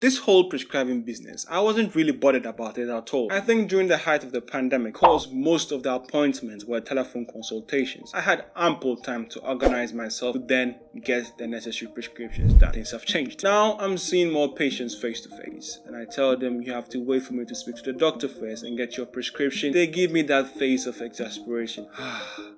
This whole prescribing business, I wasn't really bothered about it at all. I think during the height of the pandemic, because most of the appointments were telephone consultations, I had ample time to organize myself to then get the necessary prescriptions done. Things have changed. Now I'm seeing more patients face to face, and I tell them you have to wait for me to speak to the doctor first and get your prescription. They give me that face of exasperation.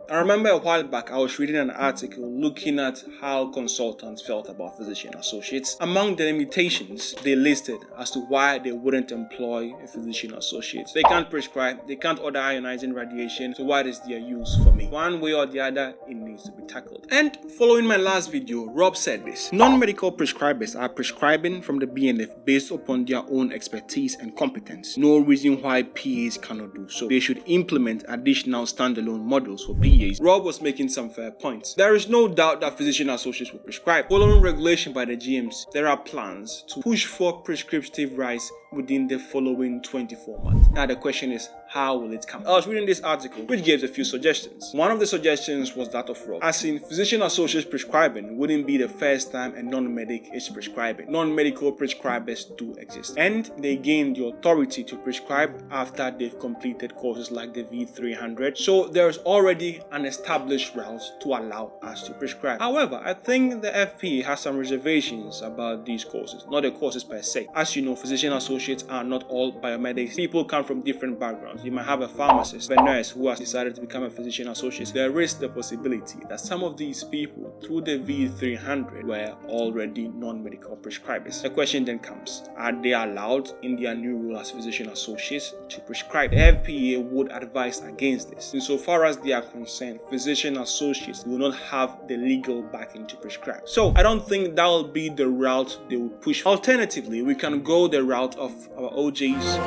I remember a while back I was reading an article looking at how consultants felt about physician associates. Among the limitations they listed as to why they wouldn't employ a physician associate: they can't prescribe, they can't order ionizing radiation, so what is their use for me? One way or the other, it needs to be tackled. And following my last video, Rob said this: non-medical prescribers are prescribing from the BNF based upon their own expertise and competence. No reason why PAs cannot do so. They should implement additional standalone models for PAs. Rob was making some fair points. There is no doubt that physician associates will prescribe. Following regulation by the GMs, there are plans to push for prescriptive rise within the following 24 months. Now the question is, how will it come? I was reading this article which gives a few suggestions. One of the suggestions was that of Rob, as in physician associates prescribing wouldn't be the first time a non-medic is prescribing. Non-medical prescribers do exist, and they gain the authority to prescribe after they've completed courses like the V300, so there's already an established route to allow us to prescribe. However, I think the FPA has some reservations about these courses, not the courses per se. As you know, physician associates are not all biomedics. People come from different backgrounds. You might have a pharmacist, a nurse who has decided to become a physician associate. There is the possibility that some of these people through the V300 were already non-medical prescribers. The question then comes, are they allowed in their new role as physician associates to prescribe? The FPA would advise against this. Insofar as they are concerned, physician associates will not have the legal backing to prescribe. So I don't think that will be the route they will push. Alternatively, we can go the route of our OJs.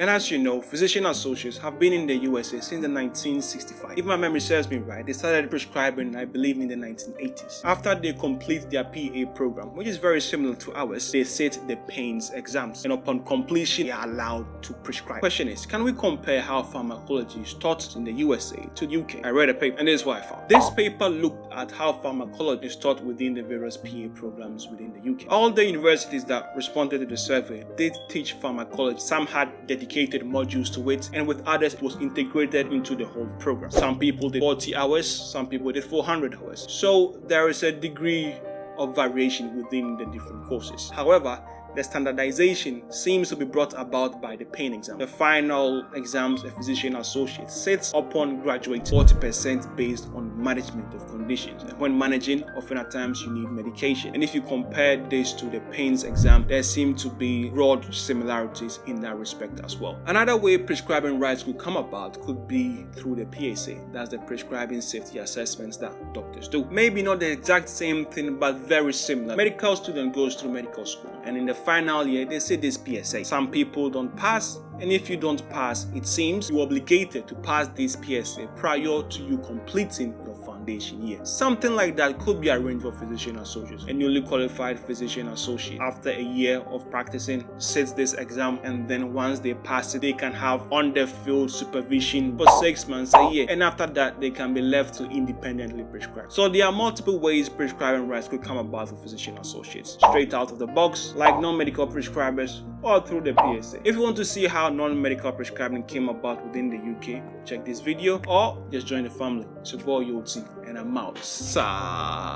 And as you know, physician associates have been in the USA since the 1965. If my memory serves me right, they started prescribing, I believe, in the 1980s. After they complete their PA program, which is very similar to ours, they sit the PAINS exams, and upon completion, they are allowed to prescribe. Question is, can we compare how pharmacology is taught in the USA to the UK? I read a paper, and this is what I found. This paper looked at how pharmacology is taught within the various PA programs within the UK. All the universities that responded to the survey did teach pharmacology. Some had dedicated modules to it, and with others it was integrated into the whole program. Some people did 40 hours, some people did 400 hours. So there is a degree of variation within the different courses. However, the standardization seems to be brought about by the PAIN exam. The final exams a physician associate sits upon graduating 40% based on management of conditions. And when managing, often at times you need medication. And if you compare this to the PAINS exam, there seem to be broad similarities in that respect as well. Another way prescribing rights could come about could be through the PSA. That's the prescribing safety assessments that doctors do. Maybe not the exact same thing, but very similar. Medical student goes through medical school, and in the final year they say this PSA. Some people don't pass, and if you don't pass, it seems you're obligated to pass this PSA prior to you completing your foundation year. Something like that could be arranged for physician associates. A newly qualified physician associate, after a year of practicing, sits this exam, and then once they pass it, they can have on-the-field supervision for 6 months, a year, and after that they can be left to independently prescribe. So there are multiple ways prescribing rights could come about for physician associates: straight out of the box, like non-medical prescribers, or through the PSA. If you want to see how non-medical prescribing came about within the UK, check this video, or just join the family. It's your boy Yoti, and I'm out. Salute!